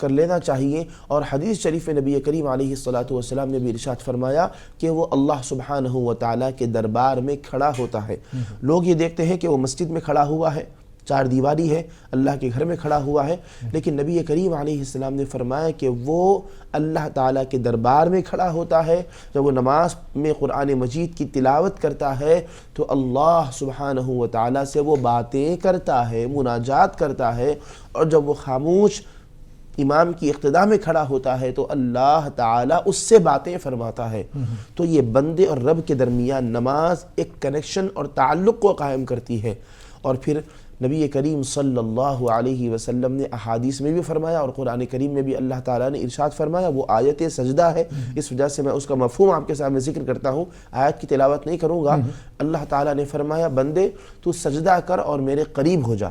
کر لینا چاہیے۔ اور حدیث شریف میں نبی کریم علیہ الصلاۃ والسلام نے بھی ارشاد فرمایا کہ وہ اللہ سبحانہ و تعالیٰ کے دربار میں کھڑا ہوتا ہے۔ لوگ یہ دیکھتے ہیں کہ وہ مسجد میں کھڑا ہوا ہے، چار دیواری ہے، اللہ کے گھر میں کھڑا ہوا ہے، لیکن نبی کریم علیہ السلام نے فرمایا کہ وہ اللہ تعالیٰ کے دربار میں کھڑا ہوتا ہے۔ جب وہ نماز میں قرآن مجید کی تلاوت کرتا ہے تو اللہ سبحانہ و تعالیٰ سے وہ باتیں کرتا ہے، مناجات کرتا ہے، اور جب وہ خاموش امام کی اقتداء میں کھڑا ہوتا ہے تو اللہ تعالیٰ اس سے باتیں فرماتا ہے۔ تو یہ بندے اور رب کے درمیان نماز ایک کنیکشن اور تعلق کو قائم کرتی ہے۔ اور پھر نبی کریم صلی اللہ علیہ وسلم نے احادیث میں بھی فرمایا اور قرآن کریم میں بھی اللہ تعالیٰ نے ارشاد فرمایا، وہ آیت سجدہ ہے، اس وجہ سے میں اس کا مفہوم آپ کے سامنے ذکر کرتا ہوں، آیت کی تلاوت نہیں کروں گا۔ اللہ تعالیٰ نے فرمایا بندے تو سجدہ کر اور میرے قریب ہو جا۔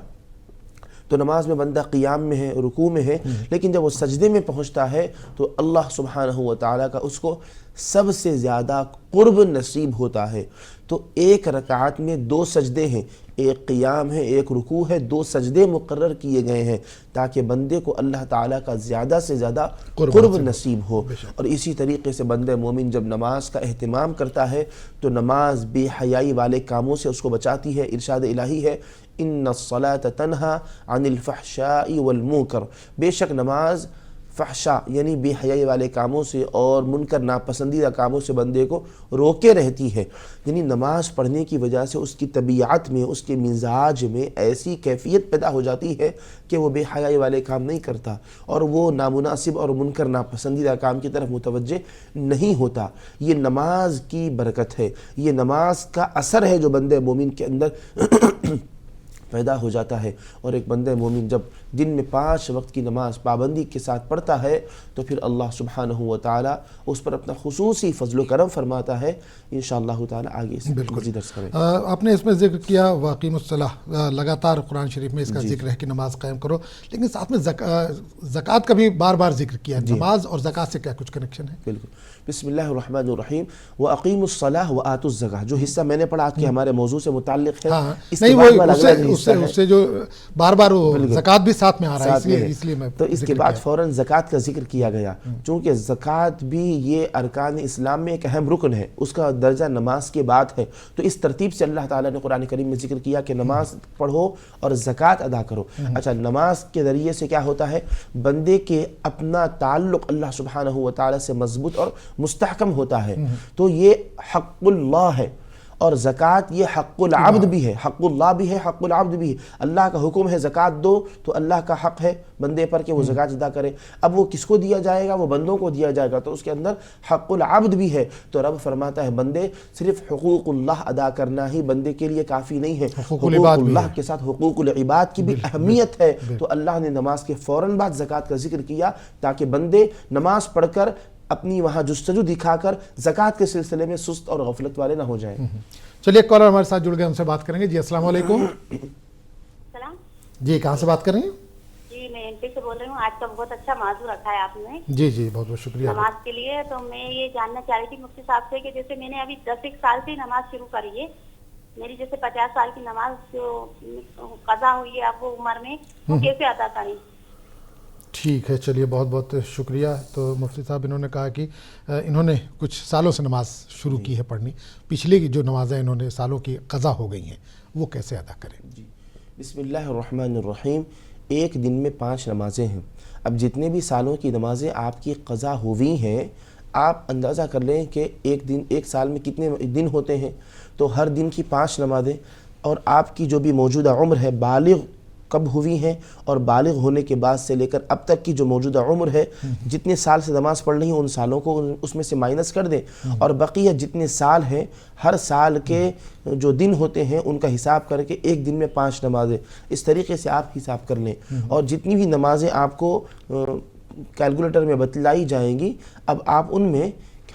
تو نماز میں بندہ قیام میں ہے، رکوع میں ہے، لیکن جب وہ سجدے میں پہنچتا ہے تو اللہ سبحانہ و تعالیٰ کا اس کو سب سے زیادہ قرب نصیب ہوتا ہے۔ تو ایک رکعت میں دو سجدے ہیں، ایک قیام ہے، ایک رکوع ہے، دو سجدے مقرر کیے گئے ہیں تاکہ بندے کو اللہ تعالیٰ کا زیادہ سے زیادہ قرب نصیب ہو۔ اور اسی طریقے سے بندہ مومن جب نماز کا اہتمام کرتا ہے تو نماز بے حیائی والے کاموں سے اس کو بچاتی ہے۔ ارشاد الہی ہے ان الصلاۃ تنہا عن الفحشاء والمنکر، بے شک نماز فحشا یعنی بے حیائی والے کاموں سے اور منکر ناپسندیدہ کاموں سے بندے کو روکے رہتی ہے۔ یعنی نماز پڑھنے کی وجہ سے اس کی طبیعت میں، اس کے مزاج میں ایسی کیفیت پیدا ہو جاتی ہے کہ وہ بے حیائی والے کام نہیں کرتا اور وہ نامناسب اور منکر ناپسندیدہ کام کی طرف متوجہ نہیں ہوتا۔ یہ نماز کی برکت ہے، یہ نماز کا اثر ہے جو بندے مومن کے اندر پیدا ہو جاتا ہے۔ اور ایک بندہ مومن جب دن میں 5 وقت کی نماز پابندی کے ساتھ پڑھتا ہے تو پھر اللہ سبحانہ و تعالیٰ اس پر اپنا خصوصی فضل و کرم فرماتا ہے۔ انشاءاللہ تعالیٰ آگے اس مزید درس کریں۔ آپ نے اس میں ذکر کیا واقیم الصلاح، لگاتار قرآن شریف میں اس کا ذکر ہے کہ نماز قائم کرو، لیکن ساتھ میں زکوٰۃ کا بھی بار بار ذکر کیا۔ نماز اور زکوٰۃ سے کیا کچھ کنیکشن ہے؟ بالکل۔ بسم اللہ الرحمن الرحیم وَأَقِيمُوا الصَّلَاةَ وَآتُوا الزَّكَاةَ، جو حصہ میں نے پڑھا آج کے ہمارے موضوع سے متعلق ہے، نہیں وہ اس سے جو بار بار زکوٰۃ بھی ساتھ میں آ رہا ہے، اس لیے میں تو اس کے بعد فوراً زکوٰۃ کا ذکر کیا گیا، چونکہ زکوٰۃ بھی یہ ارکان اسلام میں ایک اہم رکن ہے، اس کا درجہ نماز کے بعد ہے۔ تو اس ترتیب سے اللہ تعالیٰ نے قرآن کریم میں ذکر کیا کہ نماز پڑھو اور زکوٰۃ ادا کرو۔ اچھا، نماز کے ذریعے سے کیا ہوتا ہے؟ بندے کے اپنا تعلق اللہ سبحانہ و تعالیٰ سے مضبوط اور مستحکم ہوتا ہے۔ تو یہ حق اللہ ہے، اور زکوٰۃ یہ حق العبد بھی ہے، حق اللہ بھی ہے، حق العبد بھی ہے۔ اللہ کا حکم ہے زکوٰۃ دو، تو اللہ کا حق ہے بندے پر کہ وہ زکوٰۃ ادا کرے۔ اب وہ کس کو دیا جائے گا؟ وہ بندوں کو دیا جائے گا، تو اس کے اندر حق العبد بھی ہے۔ تو رب فرماتا ہے بندے صرف حقوق اللہ ادا کرنا ہی بندے کے لیے کافی نہیں ہے، حقوق اللہ کے ساتھ حقوق العباد کی بھی اہمیت ہے۔ تو اللہ نے نماز کے فوراً بعد زکوٰۃ کا ذکر کیا تاکہ بندے نماز پڑھ کر اپنی وہاں جستجو دکھا کر زکوٰۃ کے سلسلے میں سست اور غفلت والے نہ ہو جائیں۔ چلیے ایک کالر ہمارے ساتھ جڑ گئے، ہم سے بات کریں گے۔ جی السلام علیکم۔ سلام جی کہاں سے بات کر رہی ہیں؟ جی میں ایم پی سے بول رہی ہوں۔ آج کا بہت اچھا موضوع رکھا ہے آپ نے جی جی بہت بہت شکریہ نماز کے لیے۔ تو میں یہ جاننا چاہ رہی تھی مفتی صاحب سے کہ جیسے میں نے ابھی 10 سال سے نماز شروع کری ہے، میری جیسے 50 سال کی نماز جو قضا ہوئی ہے اب وہ عمر میں، وہ کیسے ادا کریں؟ ٹھیک ہے، چلیے بہت بہت شکریہ۔ تو مفتی صاحب انہوں نے کہا کہ انہوں نے کچھ سالوں سے نماز شروع کی ہے پڑھنی، پچھلی جو نمازیں انہوں نے سالوں کی قضا ہو گئی ہیں وہ کیسے ادا کریں؟ جی بسم اللہ الرحمن الرحیم۔ ایک دن میں 5 نمازیں ہیں۔ اب جتنے بھی سالوں کی نمازیں آپ کی قضا ہوئی ہیں، آپ اندازہ کر لیں کہ ایک سال میں کتنے دن ہوتے ہیں، تو ہر دن کی 5 نمازیں، اور آپ کی جو بھی موجودہ عمر ہے بالغ کب ہوئی ہیں، اور بالغ ہونے کے بعد سے لے کر اب تک کی جو موجودہ عمر ہے، جتنے سال سے نماز پڑھ رہی ہیں ان سالوں کو اس میں سے مائنس کر دیں، اور بقیہ جتنے سال ہیں ہر سال کے جو دن ہوتے ہیں ان کا حساب کر کے ایک دن میں 5 نمازیں، اس طریقے سے آپ حساب کر لیں۔ اور جتنی بھی نمازیں آپ کو کیلکولیٹر میں بتلائی جائیں گی، اب آپ ان میں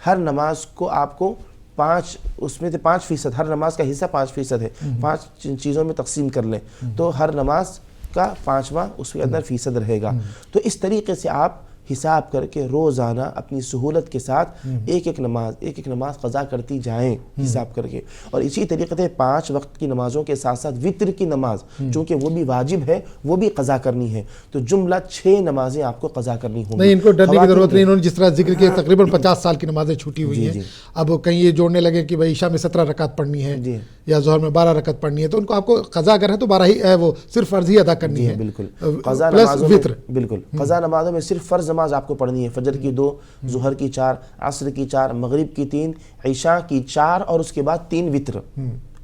ہر نماز کو آپ کو 5 اس میں سے 5%، ہر نماز کا حصہ 5% ہے، 5 چیزوں میں تقسیم کر لیں تو ہر نماز کا 5واں اس کے اندر فیصد رہے گا۔ تو اس طریقے سے آپ حساب کر کے روزانہ اپنی سہولت کے ساتھ ایک ایک نماز قضا کرتی جائیں حساب کر کے. اور اسی طریقے سے 5 وقت کی نمازوں کے ساتھ ساتھ وطر کی نماز چونکہ وہ بھی واجب ہے وہ بھی قضا کرنی ہے, تو جملہ 6 نمازیں آپ کو قضا کرنی ہوں گی. نہیں, ان کو ڈرنے کی ضرورت نہیں. انہوں نے جس طرح ذکر کیا تقریباً 50 سال کی نمازیں چھوٹی ہوئی ہیں, اب کہیں یہ جوڑنے لگے کہ بھائی عشاء میں 17 رکعت پڑھنی ہے یا ظہر میں 12 رکعت پڑھنی ہے, تو ان کو آپ کو قضا اگر ہے تو 12 ہی وہ صرف فرض ہی ادا کرنی ہے. بالکل قضا نمازوں میں بالکل قضا نمازوں میں صرف فرض نماز آپ کو پڑھنی ہے. فجر کی 2, ظہر کی 4, عصر کی 4, مغرب کی 3, عشاء کی 4 اور اس کے بعد 3 وطر.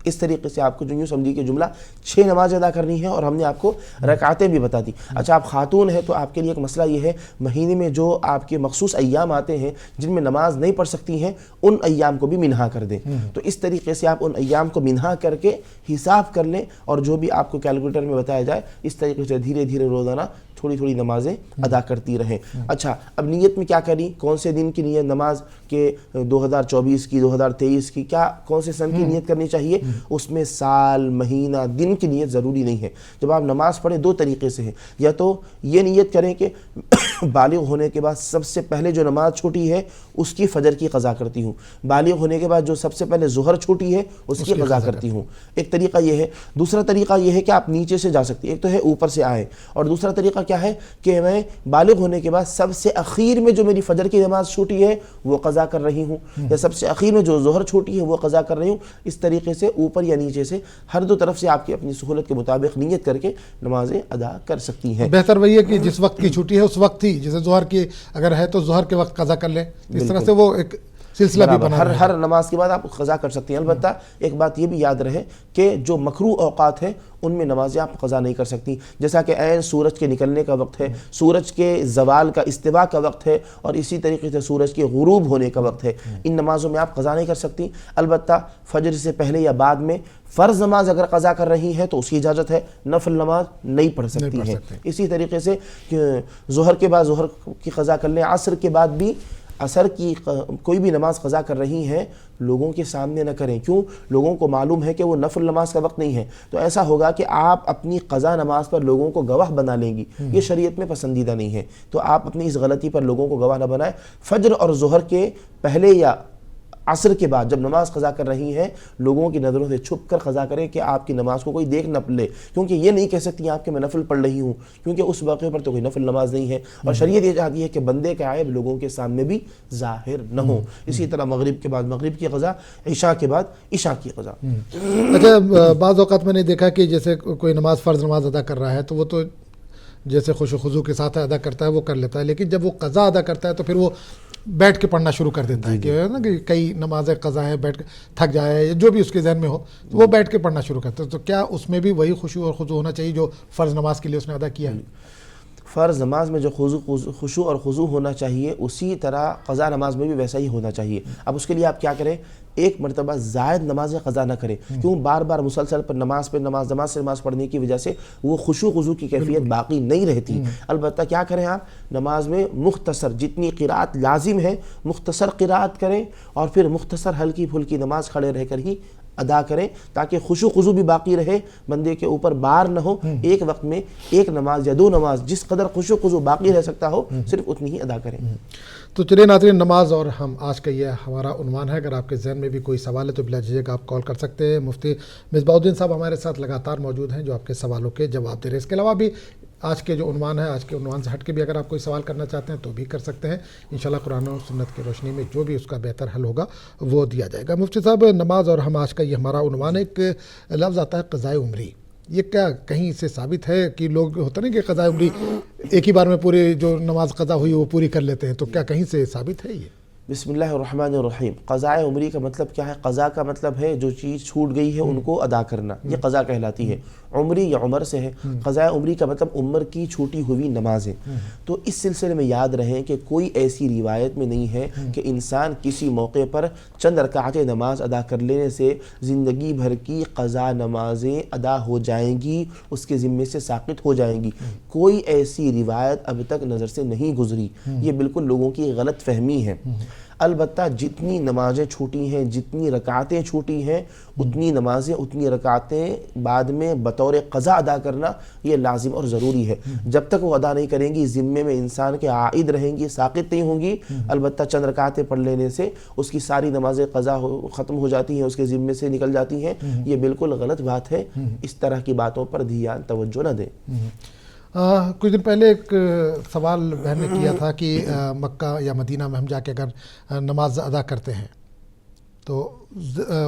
اس طریقے سے آپ کو جو یوں سمجھیے کہ جملہ 6 نماز ادا کرنی ہے, اور ہم نے آپ کو رکعتیں بھی بتا دی. اچھا, آپ خاتون ہیں تو آپ کے لیے ایک مسئلہ یہ ہے, مہینے میں جو آپ کے مخصوص ایام آتے ہیں جن میں نماز نہیں پڑھ سکتی ہیں ان ایام کو بھی منہا کر دیں. تو اس طریقے سے آپ ان ایام کو منہا کر کے حساب کر لیں, اور جو بھی آپ کو کیلکولیٹر میں بتایا جائے اس طریقے سے دھیرے دھیرے روزانہ تھوڑی تھوڑی نمازیں ادا کرتی رہیں. اچھا, اب نیت میں کیا کریں, کون سے دن کی نیت نماز کے 2024 کی, 2023 کی, کیا کون سے سن کی نیت کرنی چاہیے؟ اس میں سال, مہینہ, دن کی نیت ضروری نہیں ہے. جب آپ نماز پڑھیں 2 طریقے سے ہے, یا تو یہ نیت کریں کہ بالغ ہونے کے بعد سب سے پہلے جو نماز چھوٹی ہے اس کی فجر کی قضا کرتی ہوں, بالغ ہونے کے بعد جو سب سے پہلے ظہر چھوٹی ہے اس کی قضا کرتی ہوں. ایک طریقہ یہ ہے. دوسرا طریقہ یہ ہے کہ آپ نیچے سے جا سکتے ہیں, ایک تو ہے اوپر سے آئے, اور دوسرا طریقہ کیا ہے کہ میں بالغ ہونے کے بعد سب سے اخیر میں جو میری فجر کی نماز چھوٹی ہے وہ قضا کر رہی ہوں, یا سب سے اخیر میں جو ظہر چھوٹی ہے وہ قضا کر رہی ہوں. اس طریقے سے اوپر یا نیچے سے ہر 2 طرف سے آپ کی اپنی سہولت کے مطابق نیت کر کے نمازیں ادا کر سکتی ہیں. بہتر وہی ہے کہ جس وقت کی چھٹی ہے اس وقت ہی, جیسے ظہر کی اگر ہے تو ظہر کے وقت قضا کر لیں, اس طرح سے وہ ایک سلسلہ بھی بنا ہر نماز کے بعد آپ قضا کر سکتی ہیں. البتہ ایک بات یہ بھی یاد رہے کہ جو مکروہ اوقات ہیں ان میں نمازیں آپ قضا نہیں کر سکتی, جیسا کہ عین سورج کے نکلنے کا وقت ہے, سورج کے زوال کا استوا کا وقت ہے, اور اسی طریقے سے سورج کے غروب ہونے کا وقت ہے. ان نمازوں میں آپ قضا نہیں کر سکتی. البتہ فجر سے پہلے یا بعد میں فرض نماز اگر قضا کر رہی ہے تو اس کی اجازت ہے, نفل نماز نہیں پڑھ سکتی ہیں. اسی طریقے سے ظہر کے بعد ظہر کی قضا کر لیں, عصر کے بعد بھی عصر کی کوئی بھی نماز قضا کر رہی ہیں لوگوں کے سامنے نہ کریں. کیوں؟ لوگوں کو معلوم ہے کہ وہ نفل نماز کا وقت نہیں ہے, تو ایسا ہوگا کہ آپ اپنی قضا نماز پر لوگوں کو گواہ بنا لیں گی. یہ شریعت میں پسندیدہ نہیں ہے, تو آپ اپنی اس غلطی پر لوگوں کو گواہ نہ بنائیں. فجر اور ظہر کے پہلے یا عصر کے بعد جب نماز قضا کر رہی ہیں لوگوں کی نظروں سے چھپ کر قضا کریں کہ آپ کی نماز کو کوئی دیکھ نہ لے, کیونکہ یہ نہیں کہہ سکتی آپ کہ میں نفل پڑھ رہی ہوں, کیونکہ اس واقعے پر تو کوئی نفل نماز نہیں ہے. اور شریعت یہ چاہتی ہے کہ بندے کا عیب لوگوں کے سامنے بھی ظاہر نہ ہو. اسی طرح مغرب کے بعد مغرب کی قضا, عشاء کے بعد عشاء کی قضا. اچھا, بعض اوقات میں نے دیکھا کہ جیسے کوئی نماز فرض نماز ادا کر رہا ہے تو وہ تو جیسے خوش و خضوع کے ساتھ ادا کرتا ہے وہ کر لیتا ہے, لیکن جب وہ قضا ادا کرتا ہے تو پھر وہ بیٹھ کے پڑھنا شروع کر دیتا ہے کہ کئی نمازیں قضا ہے, بیٹھ کے تھک جائے جو بھی اس کے ذہن میں ہو تو وہ بیٹھ کے پڑھنا شروع کرتا ہے. تو کیا اس میں بھی وہی خشوع اور خضوع ہونا چاہیے جو فرض نماز کے لیے اس نے ادا کیا ہے؟ فرض نماز میں جو خشوع اور خضوع ہونا چاہیے اسی طرح قضا نماز میں بھی ویسا ہی ہونا چاہیے. اب اس کے لیے آپ کیا کریں, ایک مرتبہ زائد نمازیں قضا نہ کریں, کیوں بار بار مسلسل پر نماز سے نماز پڑھنے کی وجہ سے وہ خشوع خضوع کی کیفیت باقی نہیں رہتی. البتہ کیا کریں, آپ نماز میں مختصر جتنی قرات لازم ہے مختصر قرات کریں, اور پھر مختصر ہلکی پھلکی نماز کھڑے رہ کر ہی ادا کریں, تاکہ خشوع خضوع بھی باقی رہے, بندے کے اوپر بار نہ ہو. ایک وقت میں ایک نماز یا 2 نماز جس قدر خشوع خضوع باقی رہ سکتا ہو صرف اتنی ہی ادا کریں. تو چلیے ناظرین, نماز اور ہم آج کا یہ ہمارا عنوان ہے. اگر آپ کے ذہن میں بھی کوئی سوال ہے تو بلا جھجھک آپ کال کر سکتے ہیں. مفتی مصباح الدین صاحب ہمارے ساتھ لگاتار موجود ہیں جو آپ کے سوالوں کے جواب دے رہے ہیں. اس کے علاوہ بھی آج کے جو عنوان ہے, آج کے عنوان سے ہٹ کے بھی اگر آپ کوئی سوال کرنا چاہتے ہیں تو بھی کر سکتے ہیں. انشاءاللہ قرآن و سنت کی روشنی میں جو بھی اس کا بہتر حل ہوگا وہ دیا جائے گا. مفتی صاحب, نماز اور ہم آج کا یہ ہمارا عنوان ہے. ایک لفظ آتا ہے قضاء عمری, یہ کیا کہیں سے ثابت ہے کہ لوگ ہوتا نہیں کہ قضاء عمری ایک ہی بار میں پوری جو نماز قضا ہوئی وہ پوری کر لیتے ہیں, تو کیا کہیں سے ثابت ہے یہ؟ بسم اللہ الرحمن الرحیم. قضاء عمری کا مطلب کیا ہے؟ قضا کا مطلب ہے جو چیز چھوٹ گئی ہے ان کو ادا کرنا, یہ قضا کہلاتی ہے. عمری یا عمر سے ہے. قضاء عمری کا مطلب عمر کی چھوٹی ہوئی نمازیں. تو اس سلسلے میں یاد رہیں کہ کوئی ایسی روایت میں نہیں ہے کہ انسان کسی موقع پر چند رکعت نماز ادا کر لینے سے زندگی بھر کی قضا نمازیں ادا ہو جائیں گی, اس کے ذمے سے ساقط ہو جائیں گی. کوئی ایسی روایت اب تک نظر سے نہیں گزری. یہ بالکل لوگوں کی غلط فہمی ہے. البتہ جتنی نمازیں چھوٹی ہیں، جتنی رکعتیں چھوٹی ہیں، اتنی نمازیں اتنی رکعتیں بعد میں بطور قضا ادا کرنا یہ لازم اور ضروری ہے. جب تک وہ ادا نہیں کریں گی ذمے میں انسان کے عائد رہیں گی، ساقط نہیں ہوں گی. البتہ چند رکعتیں پڑھ لینے سے اس کی ساری نمازیں قضا ختم ہو جاتی ہیں، اس کے ذمے سے نکل جاتی ہیں. یہ بالکل غلط بات ہے. اس طرح کی باتوں پر دھیان توجہ نہ دیں. کچھ دن پہلے ایک سوال بہن نے کیا تھا کہ مکہ یا مدینہ میں ہم جا کے اگر نماز ادا کرتے ہیں تو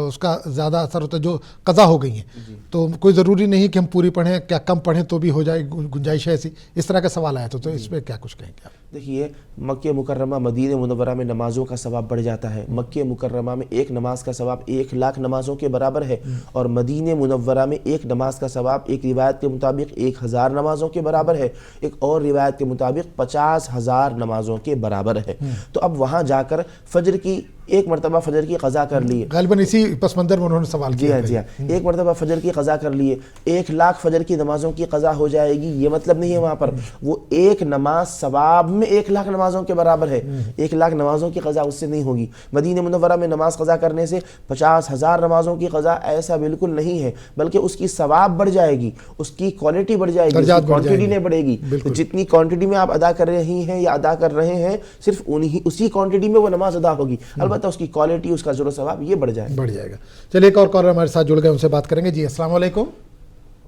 اس کا زیادہ اثر ہوتا ہے جو قضا ہو گئی ہیں، تو کوئی ضروری نہیں کہ ہم پوری پڑھیں، کیا کم پڑھیں تو بھی ہو جائے، گنجائش ہے ایسی؟ اس طرح کا سوال آیا تو اس پہ کیا کچھ کہیں گے آپ؟ دیکھیے، مکہ مکرمہ مدینہ منورہ میں نمازوں کا ثواب بڑھ جاتا ہے. مکہ مکرمہ میں ایک نماز کا ثواب 1,00,000 نمازوں کے برابر ہے، اور مدینہ منورہ میں ایک نماز کا ثواب ایک روایت کے مطابق 1,000 نمازوں کے برابر ہے، ایک اور روایت کے مطابق 50,000 نمازوں کے برابر ہے. تو اب وہاں جا کر فجر کی ایک مرتبہ فجر کی قضا کر لیے، غالباً اسی پس منظر میں انہوں نے سوال کیا. جی ہاں، ایک مرتبہ فجر کی قضا کر لیے، 1,00,000 فجر کی نمازوں کی قضا ہو جائے گی. یہ مطلب نہیں ہے وہاں پر وہ ایک نماز ثواب میں 1,00,000 نمازوں کے برابر ہے. 1,00,000 نمازوں کی قضا اس سے نہیں ہوگی. مدینہ منورہ میں نماز قضا کرنے سے 50,000 نمازوں کی قضا ایسا بالکل نہیں ہے، بلکہ اس کی ثواب بڑھ جائے گی، اس کی کوالٹی بڑھ جائے گی، اس کی کوانٹٹی نہیں بڑھے گی. تو جتنی کوانٹٹی میں آپ ادا کر رہی ہیں یا ادا کر رہے ہیں، صرف اسی کوانٹٹی میں وہ نماز ادا ہوگی. البتہ اس کی کوالٹی، اس کا اجر و ثواب یہ بڑھ جائے گا. چلیے ایک اور کالر ہمارے ساتھ جڑ گئے، ان سے بات کریں گے. جی السلام علیکم.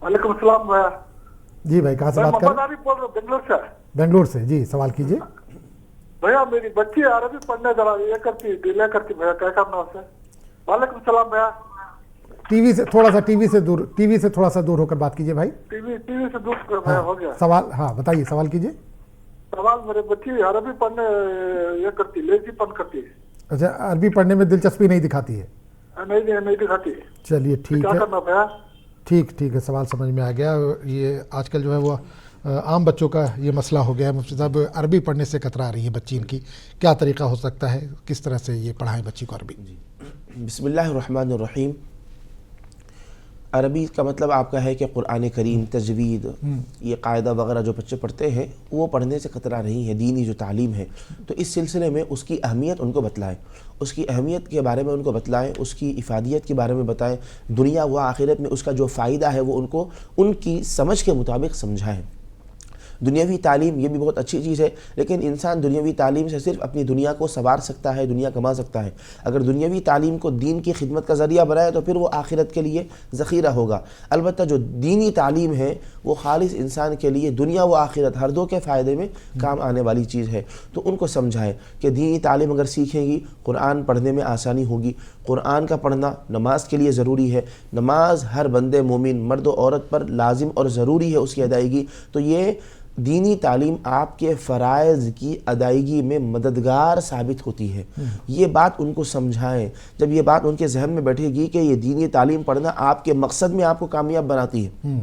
وعلیکم السلام بھیا. جی بھائی کہاں سے بات کر رہے ہیں؟ محمد عارف بول رہا ہوں بنگلور سے. بنگلور سے. جی سوال کیجیے. بھیا میری بچی عربی پڑھنے ذرا یہ کرتی ڈیلے کرتی بھیا، کیا کرنا اسے؟ وعلیکم السلام بھیا. ٹی وی سے تھوڑا سا دور ہو کر بات کیجیے بھائی. ٹی وی سے دور بھیا ہو گیا. سوال بتائیے، سوال کیجیے. سوال، میرے بچی عربی پڑھنے یہ کرتی، لیزی پن کرتی. اچھا، عربی پڑھنے میں دلچسپی نہیں دکھاتی ہے؟ نہیں دکھاتی. چلیے ٹھیک کیا ہے. کرنا بھیا؟ ٹھیک ہے، سوال سمجھ میں آ گیا. یہ آج کل جو ہے وہ عام بچوں کا یہ مسئلہ ہو گیا ہے. مفتی صاحب، عربی پڑھنے سے کترا رہی ہے بچی ان کی، کیا طریقہ ہو سکتا ہے، کس طرح سے یہ پڑھائیں بچی کو عربی؟ بسم اللہ الرحمن الرحیم. عربی کا مطلب آپ کا ہے کہ قرآن کریم، تجوید، یہ قاعدہ وغیرہ جو بچے پڑھتے ہیں وہ پڑھنے سے کترا رہی ہیں. دینی جو تعلیم ہے، تو اس سلسلے میں اس کی اہمیت ان کو بتلائیں، اس کی اہمیت کے بارے میں ان کو بتلائیں، اس کی افادیت کے بارے میں بتائیں. دنیا و آخرت میں اس کا جو فائدہ ہے وہ ان کو ان کی سمجھ کے مطابق سمجھائیں. دنیاوی تعلیم یہ بھی بہت اچھی چیز ہے، لیکن انسان دنیاوی تعلیم سے صرف اپنی دنیا کو سنوار سکتا ہے، دنیا کما سکتا ہے. اگر دنیاوی تعلیم کو دین کی خدمت کا ذریعہ بنائے تو پھر وہ آخرت کے لیے ذخیرہ ہوگا. البتہ جو دینی تعلیم ہے وہ خالص انسان کے لیے دنیا و آخرت ہر دو کے فائدے میں کام آنے والی چیز ہے. تو ان کو سمجھائیں کہ دینی تعلیم اگر سیکھیں گی، قرآن پڑھنے میں آسانی ہوگی. قرآن کا پڑھنا نماز کے لیے ضروری ہے. نماز ہر بندے مومن، مرد و عورت پر لازم اور ضروری ہے اس کی ادائیگی. تو یہ دینی تعلیم آپ کے فرائض کی ادائیگی میں مددگار ثابت ہوتی ہے. یہ بات ان کو سمجھائیں. جب یہ بات ان کے ذہن میں بیٹھے گی کہ یہ دینی تعلیم پڑھنا آپ کے مقصد میں آپ کو کامیاب بناتی ہے،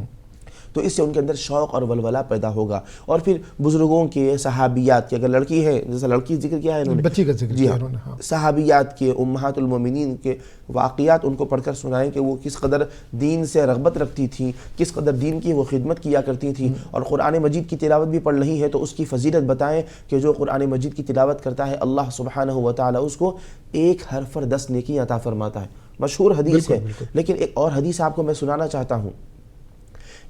تو اس سے ان کے اندر شوق اور ولولہ پیدا ہوگا. اور پھر بزرگوں کے، صحابیات کے، اگر لڑکی ہے، جیسا لڑکی ذکر کیا ہے انہوں نے، بچی کا ذکر جی کیا ہاں، انہوں نے، صحابیات کے، امہات المومنین کے واقعات ان کو پڑھ کر سنائیں کہ وہ کس قدر دین سے رغبت رکھتی تھیں، کس قدر دین کی وہ خدمت کیا کرتی تھیں. اور قرآن مجید کی تلاوت بھی پڑھ رہی ہے تو اس کی فضیلت بتائیں کہ جو قرآن مجید کی تلاوت کرتا ہے اللہ سبحانہ و تعالی اس کو 1 حرف پر 10 نیکی عطا فرماتا ہے. مشہور حدیث ہے، لیکن ایک اور حدیث آپ کو میں سنانا چاہتا ہوں.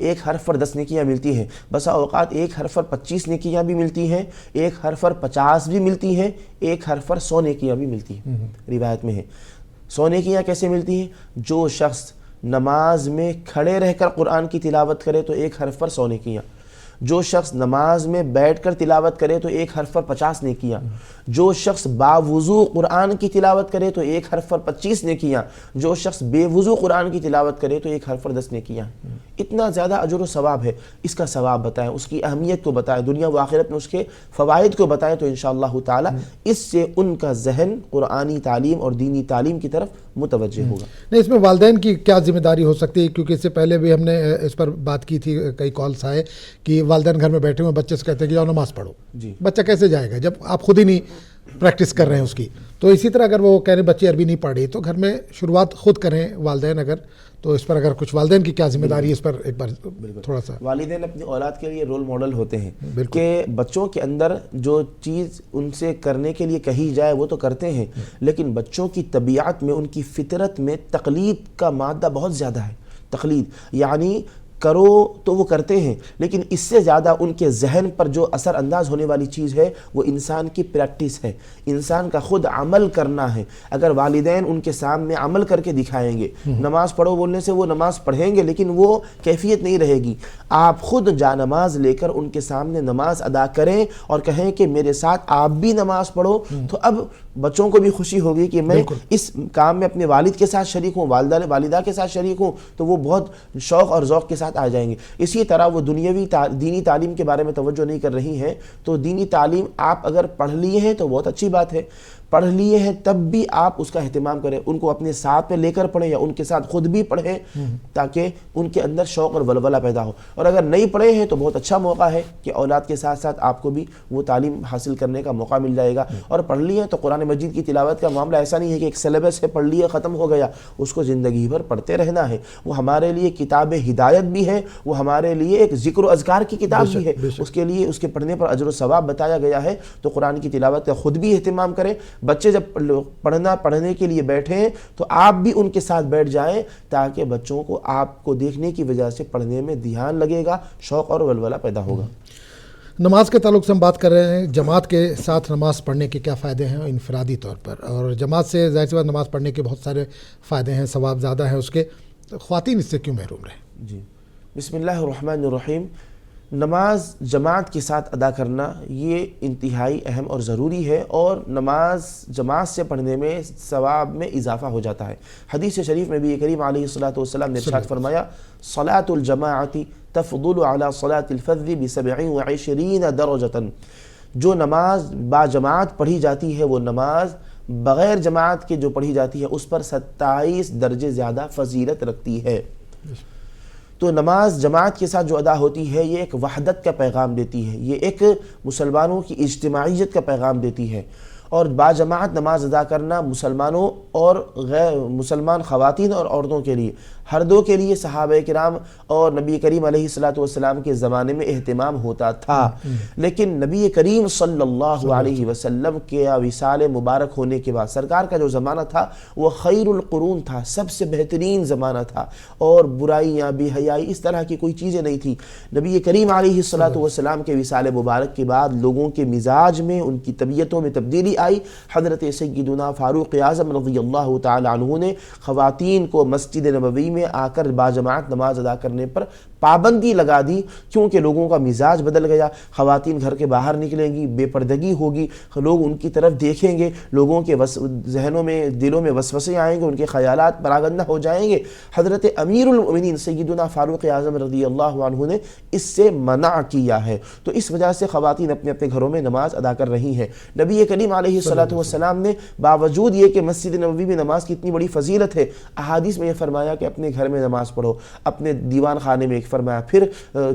1 حرف پر 10 نیکیاں ملتی ہیں. بسا اوقات 1 حرف پر 25 نیکیاں بھی ملتی ہیں، 1 حرف پر 50 بھی ملتی ہیں، 1 حرف پر 100 نیکیاں بھی ملتی ہیں. روایت میں ہے 100 نیکیاں کیسے ملتی ہیں؟ جو شخص نماز میں کھڑے رہ کر قرآن کی تلاوت کرے تو 1 حرف پر 100 نیکیاں. جو شخص نماز میں بیٹھ کر تلاوت کرے تو 1 حرف پر 50 نیکیاں. جو شخص باوضو قرآن کی تلاوت کرے تو 1 حرف پر 25 نیکیاں. جو شخص بے وضو قرآن کی تلاوت کرے تو 1 حرف پر 10 نیکیاں. اتنا زیادہ اجر و ثواب ہے. اس کا ثواب بتائیں، اس کی اہمیت کو بتائیں، دنیا و آخرت میں اس کے فوائد کو بتائیں، تو انشاءاللہ تعالی اس سے ان کا ذہن قرآنی تعلیم اور دینی تعلیم کی طرف متوجہ ہوگا. نہیں، اس میں والدین کی کیا ذمہ داری ہو سکتی ہے؟ کیونکہ اس سے پہلے بھی ہم نے اس پر بات کی تھی، کئی کالس آئے کہ والدین گھر میں بیٹھے ہوئے بچے سے کہتے ہیں کہ جاؤ نماز پڑھو. بچہ کیسے جائے گا جب آپ خود ہی نہیں پریکٹس کر رہے ہیں اس کی؟ تو اسی طرح اگر وہ کہہ رہے بچے عربی نہیں پڑھ رہی تو گھر میں شروعات خود کریں والدین اگر، تو اس پر اگر کچھ والدین کی کیا ذمہ داری ہے اس پر ایک بار تھوڑا سا. والدین اپنی اولاد کے لیے رول ماڈل ہوتے ہیں کہ بچوں کے اندر جو چیز ان سے کرنے کے لیے کہی جائے وہ تو کرتے ہیں، لیکن بچوں کی طبیعت میں، ان کی فطرت میں تقلید کا مادہ بہت زیادہ ہے. تقلید یعنی کرو تو وہ کرتے ہیں، لیکن اس سے زیادہ ان کے ذہن پر جو اثر انداز ہونے والی چیز ہے وہ انسان کی پریکٹس ہے، انسان کا خود عمل کرنا ہے. اگر والدین ان کے سامنے عمل کر کے دکھائیں گے، نماز پڑھو بولنے سے وہ نماز پڑھیں گے لیکن وہ کیفیت نہیں رہے گی. آپ خود جا نماز لے کر ان کے سامنے نماز ادا کریں اور کہیں کہ میرے ساتھ آپ بھی نماز پڑھو، تو اب بچوں کو بھی خوشی ہوگی کہ میں اس کام میں اپنے والد کے ساتھ شریک ہوں، والدہ کے ساتھ شریک ہوں، تو وہ بہت شوق اور ذوق کے ساتھ آ جائیں گے. اسی طرح وہ دینی تعلیم کے بارے میں توجہ نہیں کر رہی ہیں، تو دینی تعلیم آپ اگر پڑھ لیے ہیں تو بہت اچھی بات ہے، پڑھ لیے ہیں تب بھی آپ اس کا اہتمام کریں، ان کو اپنے ساتھ میں لے کر پڑھیں یا ان کے ساتھ خود بھی پڑھیں تاکہ ان کے اندر شوق اور ولولہ پیدا ہو. اور اگر نہیں پڑھے ہیں تو بہت اچھا موقع ہے کہ اولاد کے ساتھ ساتھ آپ کو بھی وہ تعلیم حاصل کرنے کا موقع مل جائے گا. اور پڑھ لیے ہیں تو قرآن مجید کی تلاوت کا معاملہ ایسا نہیں ہے کہ ایک سلیبس ہے، پڑھ لیے ختم ہو گیا، اس کو زندگی بھر پڑھتے رہنا ہے. وہ ہمارے لیے کتاب ہدایت بھی ہے، وہ ہمارے لیے ایک ذکر و اذکار کی کتاب بھی ہے، اس کے لیے اس کے پڑھنے پر اجر و ثواب بتایا گیا ہے. تو قرآن کی تلاوت کا خود بھی اہتمام کریں. بچے جب پڑھنے کے لیے بیٹھیں تو آپ بھی ان کے ساتھ بیٹھ جائیں تاکہ بچوں کو آپ کو دیکھنے کی وجہ سے پڑھنے میں دھیان لگے گا، شوق اور ولولہ پیدا ہوگا. نماز کے تعلق سے ہم بات کر رہے ہیں، جماعت کے ساتھ نماز پڑھنے کے کیا فائدے ہیں انفرادی طور پر، اور جماعت سے ظاہر سی بات نماز پڑھنے کے بہت سارے فائدے ہیں، ثواب زیادہ ہے اس کے، خواتین اس سے کیوں محروم رہیں؟ جی بسم اللہ الرحمن الرحیم. نماز جماعت کے ساتھ ادا کرنا یہ انتہائی اہم اور ضروری ہے، اور نماز جماعت سے پڑھنے میں ثواب میں اضافہ ہو جاتا ہے. حدیث شریف میں بھی یہ کریم علیہ الصلوۃ والسلام نے ارشاد فرمایا صلاۃ الجماعۃ تفضل علی صلاۃ الفرد ب27 درجۃ. جو نماز با جماعت پڑھی جاتی ہے وہ نماز بغیر جماعت کے جو پڑھی جاتی ہے اس پر 27 درجے زیادہ فضیلت رکھتی ہے. تو نماز جماعت کے ساتھ جو ادا ہوتی ہے یہ ایک وحدت کا پیغام دیتی ہے، یہ ایک مسلمانوں کی اجتماعیت کا پیغام دیتی ہے. اور باجماعت نماز ادا کرنا مسلمانوں اور غیر مسلمان خواتین اور عورتوں کے لیے، ہر دو کے لیے صحابہ کرام اور نبی کریم علیہ الصلوۃ والسلام کے زمانے میں اہتمام ہوتا تھا. لیکن نبی کریم صلی اللہ علیہ وسلم کے وصال مبارک ہونے کے بعد سرکار کا جو زمانہ تھا وہ خیر القرون تھا، سب سے بہترین زمانہ تھا، اور برائیاں بے حیائی اس طرح کی کوئی چیزیں نہیں تھی. نبی کریم علیہ الصلوۃ والسلام کے وصال مبارک کے بعد لوگوں کے مزاج میں، ان کی طبیعتوں میں تبدیلی آئی. حضرت سیدنا فاروق اعظم رضی اللہ تعالی عنہ نے خواتین کو مسجد نبوی میں آ کر باجماعت نماز ادا کرنے پر پابندی لگا دی، کیونکہ لوگوں کا مزاج بدل گیا. خواتین گھر کے باہر نکلیں گی، بے پردگی ہوگی، لوگ ان کی طرف دیکھیں گے، لوگوں کے ذہنوں میں دلوں میں وسوسے آئیں گے، ان کے خیالات پراگندہ ہو جائیں گے. حضرت امیر المؤمنین سیدنا فاروق اعظم رضی اللہ عنہ نے اس سے منع کیا ہے. تو اس وجہ سے خواتین اپنے اپنے گھروں میں نماز ادا کر رہی ہیں. نبی کریم علیہ الصلوۃ والسلام نے باوجود یہ کہ مسجد نبوی میں نماز کی اتنی بڑی فضیلت ہے، احادیث میں یہ فرمایا کہ اپنے گھر میں نماز پڑھو، اپنے دیوان خانے میں ایک فرمایا. پھر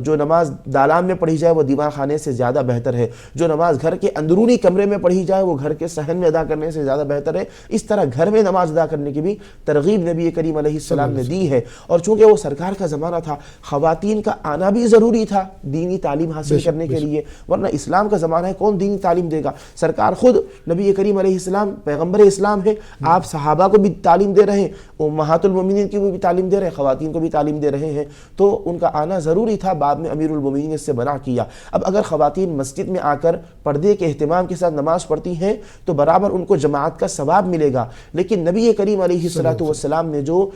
جو نماز دالان میں پڑھی جائے وہ دیوان خانے سے زیادہ بہتر ہے، جو نماز گھر کے اندرونی کمرے میں پڑھی جائے وہ گھر کے صحن میں ادا کرنے سے زیادہ بہتر ہے. اس طرح گھر میں نماز ادا کرنے کی بھی ترغیب نبی کریم علیہ السلام نے دی ہے. اور چونکہ وہ سرکار کا زمانہ تھا، خواتین کا آنا بھی ضروری تھا دینی تعلیم حاصل کرنے کے لیے، ورنہ اسلام کا زمانہ ہے، کون دینی تعلیم دے گا؟ سرکار خود نبی کریم علیہ السلام پیغمبر اسلام ہے، آپ صحابہ کو بھی تعلیم دے رہے ہیں، امہات المومنین کی بھی تعلیم دے رہے ہیں، خواتین کو بھی تعلیم دے رہے ہیں، تو ان کا آنا ضروری تھا. بعد میں امیر المومنین نے اس سے منع کیا. اب اگر خواتین مسجد میں آ کر پردے کے اہتمام کے ساتھ نماز پڑھتی ہیں تو برابر ان کو جماعت کا ثواب ملے گا. لیکن نبی کریم علیہ الصلوۃ والسلام نے جو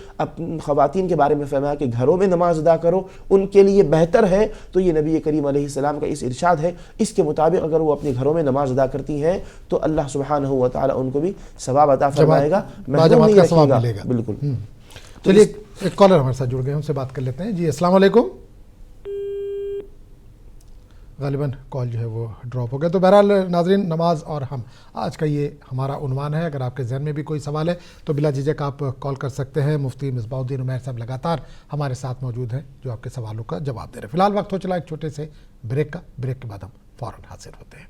خواتین کے بارے میں فرمایا کہ گھروں میں نماز ادا کرو، ان کے لیے بہتر ہے، تو یہ نبی کریم علیہ السلام کا اس ارشاد ہے. اس کے مطابق اگر وہ اپنے گھروں میں نماز ادا کرتی ہیں تو اللہ سبحانہ و تعالی ان کو بھی ثواب عطا فرمائے گا، محروم نہیں رکھے گا. بالکل. چلیے ایک کالر ہمارے ساتھ جڑ گئے، ہم سے بات کر لیتے ہیں. جی السلام علیکم. غالباً کال جو ہے وہ ڈراپ ہو گیا. تو بہرحال ناظرین، نماز اور ہم، آج کا یہ ہمارا عنوان ہے. اگر آپ کے ذہن میں بھی کوئی سوال ہے تو بلا جھجک آپ کال کر سکتے ہیں. مفتی مصباح الدین عمیر صاحب لگاتار ہمارے ساتھ موجود ہیں جو آپ کے سوالوں کا جواب دے رہے ہیں. فی الحال وقت ہو چلا ایک چھوٹے سے بریک کا. بریک کے بعد ہم فوراً حاضر ہوتے ہیں.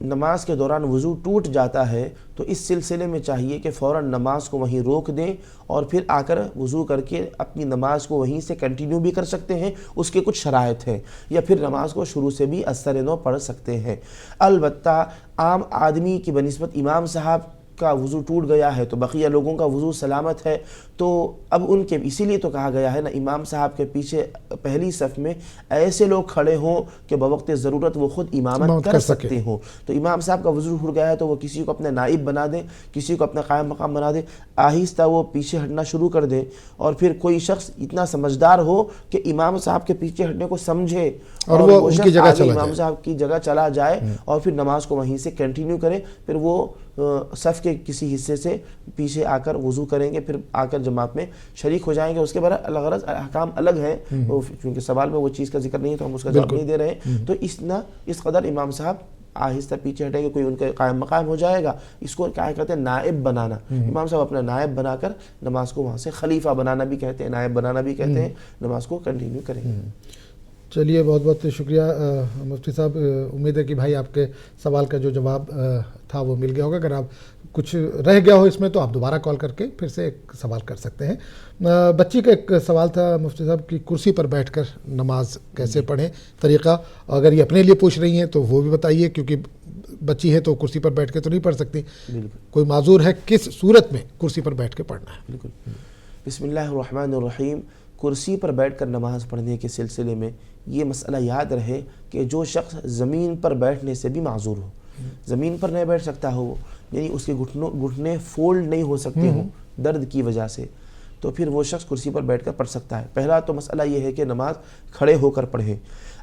نماز کے دوران وضو ٹوٹ جاتا ہے تو اس سلسلے میں چاہیے کہ فوراً نماز کو وہیں روک دیں اور پھر آ کر وضو کر کے اپنی نماز کو وہیں سے کنٹینیو بھی کر سکتے ہیں، اس کے کچھ شرائط ہیں، یا پھر نماز کو شروع سے بھی اثر نو پڑھ سکتے ہیں۔ البتہ عام آدمی کی بنسبت امام صاحب کا وضو ٹوٹ گیا ہے تو بقیہ لوگوں کا وضو سلامت ہے، تو اب ان کے اسی لیے تو کہا گیا ہے نا، امام صاحب کے پیچھے پہلی صف میں ایسے لوگ کھڑے ہوں کہ بوقت ضرورت وہ خود امامت کر سکتے ہوں۔ تو امام صاحب کا وضو ٹوٹ گیا ہے تو وہ کسی کو اپنا نائب بنا دیں، کسی کو اپنا قائم مقام بنا دیں، آہستہ وہ پیچھے ہٹنا شروع کر دیں، اور پھر کوئی شخص اتنا سمجھدار ہو کہ امام صاحب کے پیچھے ہٹنے کو سمجھے اور وہ ان کی جگہ چلا امام صاحب کی جگہ چلا جائے اور پھر نماز کو وہیں سے کنٹینیو کرے، پھر وہ صف کے کسی حصے سے پیچھے آ کر وضو کریں گے، پھر آ کر جماعت میں شریک ہو جائیں گے۔ اس کے بعد الغرض احکام الگ ہیں، چونکہ سوال میں وہ چیز کا ذکر نہیں ہے تو ہم اس کا جواب نہیں دے رہے ہیں، تو اس قدر امام صاحب آہستہ پیچھے ہٹیں گے، کوئی ان کے قائم مقام ہو جائے گا۔ اس کو کیا کہتے ہیں؟ نائب بنانا۔ امام صاحب اپنا نائب بنا کر نماز کو وہاں سے خلیفہ بنانا بھی کہتے ہیں، نائب بنانا بھی کہتے ہیں، نماز کو کنٹینیو کریں گے۔ چلیے بہت بہت شکریہ مفتی صاحب، امید ہے کہ بھائی آپ کے سوال کا جو جواب تھا وہ مل گیا ہوگا۔ اگر آپ کچھ رہ گیا ہو اس میں تو آپ دوبارہ کال کر کے پھر سے ایک سوال کر سکتے ہیں۔ بچی کا ایک سوال تھا مفتی صاحب کہ کرسی پر بیٹھ کر نماز کیسے پڑھیں، طریقہ اگر یہ اپنے لیے پوچھ رہی ہیں تو وہ بھی بتائیے، کیونکہ بچی ہے تو کرسی پر بیٹھ کے تو نہیں پڑھ سکتی، کوئی معذور ہے، کس صورت میں کرسی پر بیٹھ کے پڑھنا ہے؟ بالکل۔ بسم اللہ الرحمن الرحیم۔ کرسی پر بیٹھ کر نماز پڑھنے کے سلسلے میں یہ مسئلہ یاد رہے کہ جو شخص زمین پر بیٹھنے سے بھی معذور ہو، زمین پر نہیں بیٹھ سکتا ہو، یعنی اس کے گھٹنے فولڈ نہیں ہو سکتے ہوں درد کی وجہ سے، تو پھر وہ شخص کرسی پر بیٹھ کر پڑھ سکتا ہے۔ پہلا تو مسئلہ یہ ہے کہ نماز کھڑے ہو کر پڑھے۔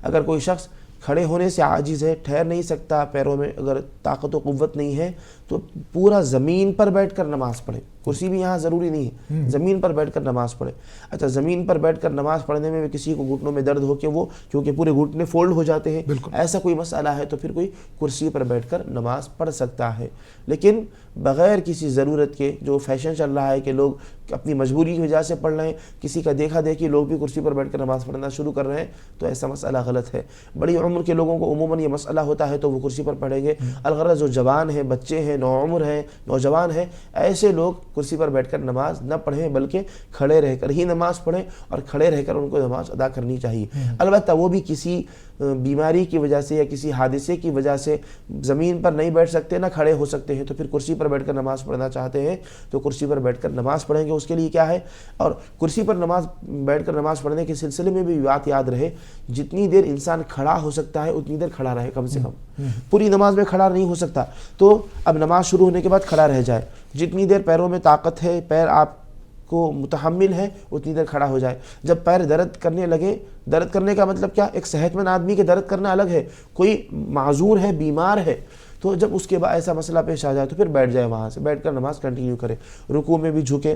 اگر کوئی شخص کھڑے ہونے سے عاجز ہے، ٹھہر نہیں سکتا، پیروں میں اگر طاقت و قوت نہیں ہے، تو پورا زمین پر بیٹھ کر نماز پڑھے۔ کرسی بھی یہاں ضروری نہیں ہے، زمین پر بیٹھ کر نماز پڑھے۔ اچھا، زمین پر بیٹھ کر نماز پڑھنے میں کسی کو گھٹنوں میں درد ہو کہ وہ کیونکہ پورے گھٹنے فولڈ ہو جاتے ہیں، ایسا کوئی مسئلہ ہے تو پھر کوئی کرسی پر بیٹھ کر نماز پڑھ سکتا ہے، لیکن بغیر کسی ضرورت کے جو فیشن چل رہا ہے کہ لوگ اپنی مجبوری کی وجہ سے پڑھ رہے ہیں، کسی کا دیکھا دیکھی لوگ بھی کرسی پر بیٹھ کر نماز پڑھنا شروع کر رہے ہیں، تو ایسا مسئلہ غلط ہے۔ بڑی عمر کے لوگوں کو عموماً یہ مسئلہ ہوتا ہے تو وہ کرسی پر پڑھیں گے۔ الغرض جو جوان ہیں، بچے ہیں، نوعمر ہیں، نوجوان ہیں، ایسے لوگ کرسی پر بیٹھ کر نماز نہ پڑھیں بلکہ کھڑے رہ کر ہی نماز پڑھیں، اور کھڑے رہ کر ان کو نماز ادا کرنی چاہیے۔ البتہ وہ بھی کسی بیماری کی وجہ سے یا کسی حادثے کی وجہ سے زمین پر نہیں بیٹھ سکتے، نہ کھڑے ہو سکتے ہیں، تو پھر کرسی پر بیٹھ کر نماز پڑھنا چاہتے ہیں تو کرسی پر بیٹھ کر نماز پڑھیں گے۔ اس کے لیے کیا ہے، اور کرسی پر بیٹھ کر نماز پڑھنے کے سلسلے میں بھی بات یاد رہے، جتنی دیر انسان کھڑا ہو سکتا ہے اتنی دیر کھڑا رہے، کم سے کم پوری نماز میں کھڑا نہیں ہو سکتا تو اب نماز شروع ہونے کے بعد کھڑا رہ جائے، جتنی دیر پیروں میں طاقت ہے، پیر آپ کو متحمل ہے، اتنی دیر کھڑا ہو جائے۔ جب پیر درد کرنے لگے، درد کرنے کا مطلب کیا، ایک صحت مند آدمی کے درد کرنا الگ ہے، کوئی معذور ہے، بیمار ہے، تو جب اس کے بعد ایسا مسئلہ پیش آ جائے تو پھر بیٹھ جائے، وہاں سے بیٹھ کر نماز کنٹینیو کرے، رکوع میں بھی جھکے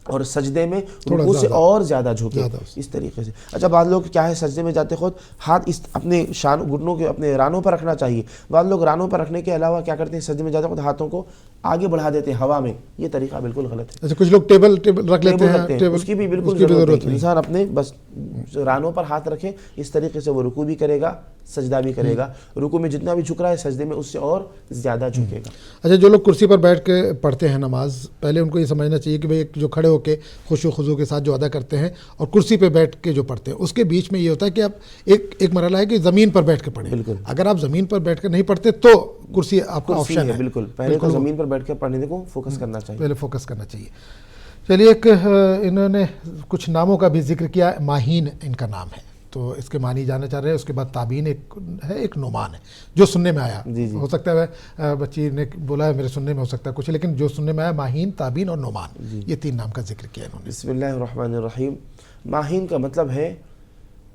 اور سجدے میں رکوع سے اور زیادہ جھکے، اس طریقے سے۔ اچھا، بعض لوگ کیا ہے، سجدے میں جاتے خود ہاتھ اپنے گھٹنوں کے اپنے رانوں پر رکھنا چاہیے، بعض لوگ رانوں پر رکھنے کے علاوہ کیا کرتے ہیں، سجدے میں جاتے خود ہاتھوں کو آگے بڑھا دیتے ہیں ہوا میں، یہ طریقہ بالکل غلط ہے۔ اچھا، کچھ لوگ ٹیبل رکھ لیتے ہیں، اس کی بھی بالکل ضرورت نہیں، انسان اپنے بس رانوں پر ہاتھ رکھے، اس طریقے سے وہ رکوع بھی کرے گا، سجدہ بھی کرے گا، رکوع میں جتنا بھی جھک رہا ہے سجدے میں اس سے اور زیادہ جھکے گا۔ اچھا، جو لوگ کرسی پر بیٹھ کے پڑھتے ہیں نماز، پہلے ان کو یہ سمجھنا چاہیے کہ بھئی جو کھڑے ہو کے خشوع و خضوع کے ساتھ جو ادا کرتے ہیں اور کرسی پہ بیٹھ کے جو پڑھتے ہیں، اس کے بیچ میں یہ ہوتا ہے کہ اب ایک مرحلہ ہے کہ زمین پر بیٹھ کے پڑھیں۔ بالکل، اگر آپ زمین پر بیٹھ کر نہیں پڑھتے تو کرسی آپ کا آپشن ہے، بالکل پہلے تو زمین پر بیٹھ کے پڑھنے کو فوکس کرنا چاہیے، پہلے فوکس کرنا چاہیے۔ چلیے، ایک انہوں نے کچھ ناموں کا بھی ذکر کیا، ماہین ان کا نام ہے، تو اس کے معنی جاننا چاہ رہے ہیں۔ اس کے بعد تابین ایک ہے، ایک نعمان ہے، جو سننے میں آیا، ہو سکتا ہے بچی نے بولا ہے میرے سننے میں ہو سکتا ہے کچھ، لیکن جو سننے میں آیا ماہین، تابین اور نعمان، یہ تین نام کا ذکر کیا انہوں نے۔ بسم اللہ الرحمن الرحیم۔ ماہین کا مطلب ہے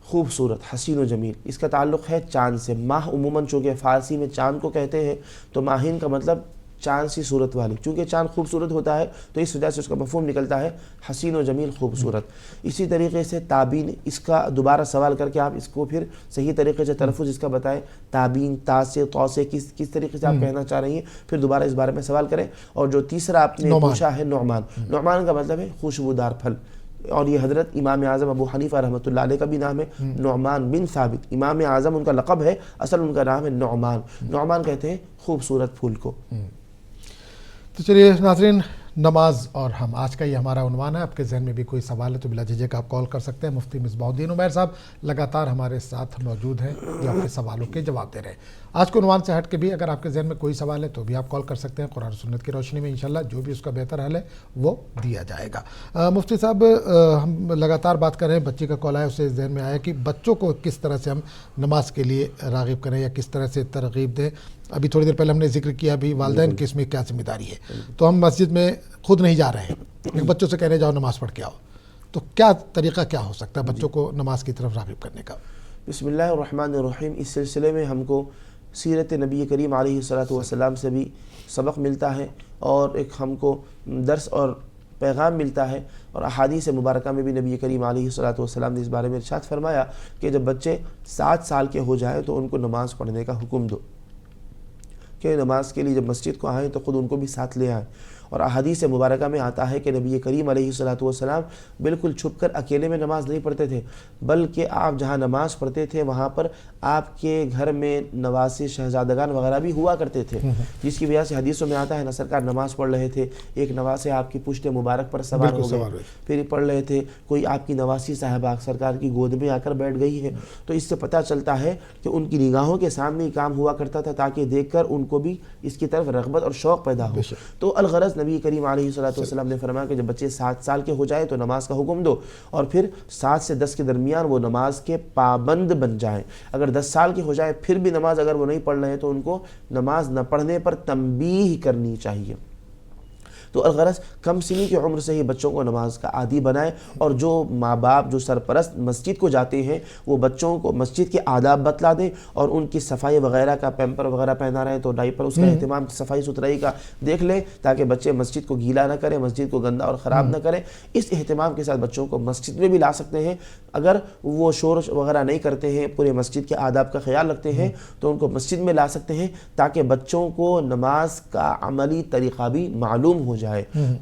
خوبصورت، حسین و جمیل، اس کا تعلق ہے چاند سے۔ ماہ عموماً چونکہ فارسی میں چاند کو کہتے ہیں تو ماہین کا مطلب چاند سی صورت والی، چونکہ چاند خوبصورت ہوتا ہے تو اس وجہ سے اس کا مفہوم نکلتا ہے حسین و جمیل، خوبصورت۔ اسی طریقے سے تابین، اس کا دوبارہ سوال کر کے آپ اس کو پھر صحیح طریقے سے تلفظ اس کا بتائیں، تابین، تا سے، تو سے کس طریقے سے آپ کہنا چاہ رہی ہیں، پھر دوبارہ اس بارے میں سوال کریں۔ اور جو تیسرا آپ نے پوچھا ہے نعمان، نعمان کا مطلب ہے خوشبودار پھل، اور یہ حضرت امام اعظم ابو حنیفہ رحمۃ اللہ علیہ کا بھی نام ہے نعمان بن ثابت. امام اعظم ان کا لقب ہے, اصل ان کا نام ہے نعمان. نعمان کہتے ہیں خوبصورت پھول کو. تو چلیے ناظرین, نماز اور ہم, آج کا یہ ہمارا عنوان ہے. آپ کے ذہن میں بھی کوئی سوال ہے تو بلا جھجک آپ کال کر سکتے ہیں. مفتی مصباح الدین عمیر صاحب لگاتار ہمارے ساتھ موجود ہیں جو آپ کے سوالوں کے جواب دے رہے ہیں. آج کے عنوان سے ہٹ کے بھی اگر آپ کے ذہن میں کوئی سوال ہے تو بھی آپ کال کر سکتے ہیں. قرآن سنت کی روشنی میں انشاءاللہ جو بھی اس کا بہتر حل ہے وہ دیا جائے گا. مفتی صاحب, ہم لگاتار بات کر رہے ہیں, بچی کا کال آیا, اسے ذہن میں آیا کہ بچوں کو کس طرح سے ہم نماز کے لیے راغب کریں یا کس طرح سے ترغیب دیں. ابھی تھوڑی دیر پہلے ہم نے ذکر کیا بھی والدین کی اس میں کیا ذمہ داری ہے. تو ہم مسجد میں خود نہیں جا رہے ہیں, ایک بچوں سے کہنے جاؤ نماز پڑھ کے آؤ, تو کیا طریقہ کیا ہو سکتا ہے بچوں کو نماز کی طرف راغب کرنے کا؟ بسم اللہ الرحمن الرحیم. اس سلسلے میں ہم کو سیرت نبی کریم علیہ الصلاۃ سے بھی سبق ملتا ہے اور ایک ہم کو درس اور پیغام ملتا ہے, اور احادیث مبارکہ میں بھی نبی کریم علیہ الصلاۃ نے اس بارے میں ارشاد فرمایا کہ جب بچے 7 سال کے ہو جائیں تو ان کو نماز پڑھنے کا حکم دو, کہ نماز کے لیے جب مسجد کو آئیں تو خود ان کو بھی ساتھ لے آئیں. اور احادیث مبارکہ میں آتا ہے کہ نبی کریم علیہ الصلاۃ بالکل چھپ کر اکیلے میں نماز نہیں پڑھتے تھے, بلکہ آپ جہاں نماز پڑھتے تھے وہاں پر آپ کے گھر میں نواسے شہزادگان وغیرہ بھی ہوا کرتے تھے, جس کی وجہ سے حدیثوں میں آتا ہے نہ سرکار نماز پڑھ رہے تھے, ایک نواسے آپ کی پشت مبارک پر سوار ہو گئے, پھر پڑھ رہے تھے, کوئی آپ کی نواسی صاحبہ سرکار کی گود میں آ کر بیٹھ گئی ہے. تو اس سے پتہ چلتا ہے کہ ان کی نگاہوں کے سامنے ہی کام ہوا کرتا تھا تاکہ دیکھ کر ان کو بھی اس کی طرف رغبت اور شوق پیدا ہو. تو الغرض نبی کریم علیہ الصلاۃ نے فرمایا کہ جب بچے 7 سال کے ہو جائیں تو نماز کا حکم دو, اور پھر 7 سے 10 کے درمیان وہ نماز کے پابند بن جائیں. اگر 10 سال کے ہو جائے پھر بھی نماز اگر وہ نہیں پڑھ رہے ہیں تو ان کو نماز نہ پڑھنے پر تنبیہ کرنی چاہیے. تو الغرض کم سنی کی عمر سے ہی بچوں کو نماز کا عادی بنائیں, اور جو ماں باپ جو سرپرست مسجد کو جاتے ہیں وہ بچوں کو مسجد کے آداب بتلا دیں, اور ان کی صفائی وغیرہ کا, پیمپر وغیرہ پہنا رہے ہیں تو ڈائپر اس کا اہتمام صفائی ستھرائی کا دیکھ لیں تاکہ بچے مسجد کو گیلا نہ کریں, مسجد کو گندا اور خراب نہ کریں. اس اہتمام کے ساتھ بچوں کو مسجد میں بھی لا سکتے ہیں. اگر وہ شور وغیرہ نہیں کرتے ہیں, پورے مسجد کے آداب کا خیال رکھتے ہیں, تو ان کو مسجد میں لا سکتے ہیں تاکہ بچوں کو نماز کا عملی طریقہ بھی معلوم ہو جائے.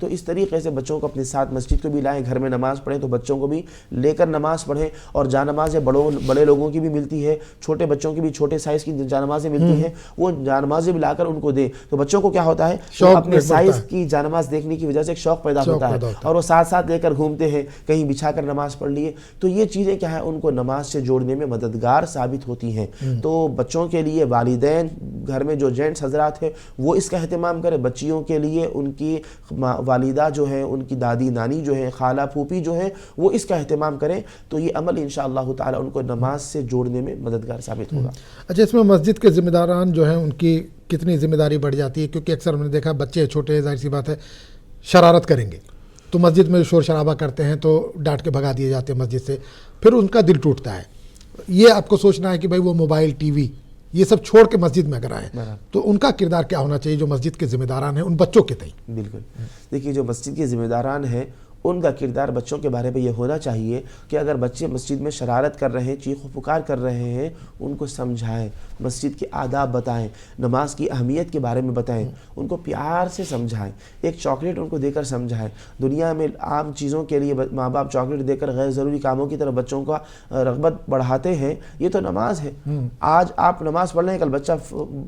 تو اس طریقے سے بچوں کو اپنے ساتھ مسجد کو بھی لائیں, گھر میں نماز پڑھیں تو بچوں کو بھی لے کر نماز پڑھیں. اور جانمازیں بڑے لوگوں کی بھی ملتی ہے, چھوٹے بچوں کی بھی چھوٹے سائز کی جانمازیں ملتی ہیں, وہ جانمازیں بھی لا کر ان کو دیں. تو بچوں کو کیا ہوتا ہے, اپنے سائز کی جانماز دیکھنے کی وجہ سے ایک شوق پیدا ہوتا ہے, اور وہ ساتھ لے کر گھومتے ہیں, کہیں بچھا کر نماز پڑھ لیے. تو یہ چیزیں کیا ہے ان کو نماز سے جوڑنے میں مددگار ثابت ہوتی ہیں. تو بچوں کے لیے والدین, گھر میں جو جینٹس حضرات ہیں وہ اس کا اہتمام کریں. بچیوں کے لیے ان کی والدہ جو ہیں, ان کی دادی نانی جو ہیں, خالہ پھوپھی جو ہیں, وہ اس کا اہتمام کریں. تو یہ عمل انشاءاللہ تعالی ان کو نماز سے جوڑنے میں مددگار ثابت ہوگا. اچھا, اس میں مسجد کے ذمہ داران جو ہیں ان کی کتنی ذمہ داری بڑھ جاتی ہے؟ کیونکہ اکثر ہم نے دیکھا بچے چھوٹے, ظاہر سی بات ہے شرارت کریں گے تو مسجد میں شور شرابہ کرتے ہیں تو ڈانٹ کے بھگا دیے جاتے ہیں مسجد سے, پھر ان کا دل ٹوٹتا ہے. یہ آپ کو سوچنا ہے کہ بھائی وہ موبائل, ٹی وی یہ سب چھوڑ کے مسجد میں اگر آئیں تو ان کا کردار کیا ہونا چاہیے جو مسجد کے ذمہ داران ہیں ان بچوں کے تئیں؟ بالکل, دیکھیے جو مسجد کے ذمہ داران ہیں ان کا کردار بچوں کے بارے میں یہ ہونا چاہیے کہ اگر بچے مسجد میں شرارت کر رہے ہیں, چیخ و پکار کر رہے ہیں, ان کو سمجھائیں, مسجد کے آداب بتائیں, نماز کی اہمیت کے بارے میں بتائیں, ان کو پیار سے سمجھائیں, ایک چاکلیٹ ان کو دے کر سمجھائیں. دنیا میں عام چیزوں کے لیے ماں باپ چاکلیٹ دے کر غیر ضروری کاموں کی طرف بچوں کا رغبت بڑھاتے ہیں. یہ تو نماز ہے, آج آپ نماز پڑھ رہے ہیں, کل بچہ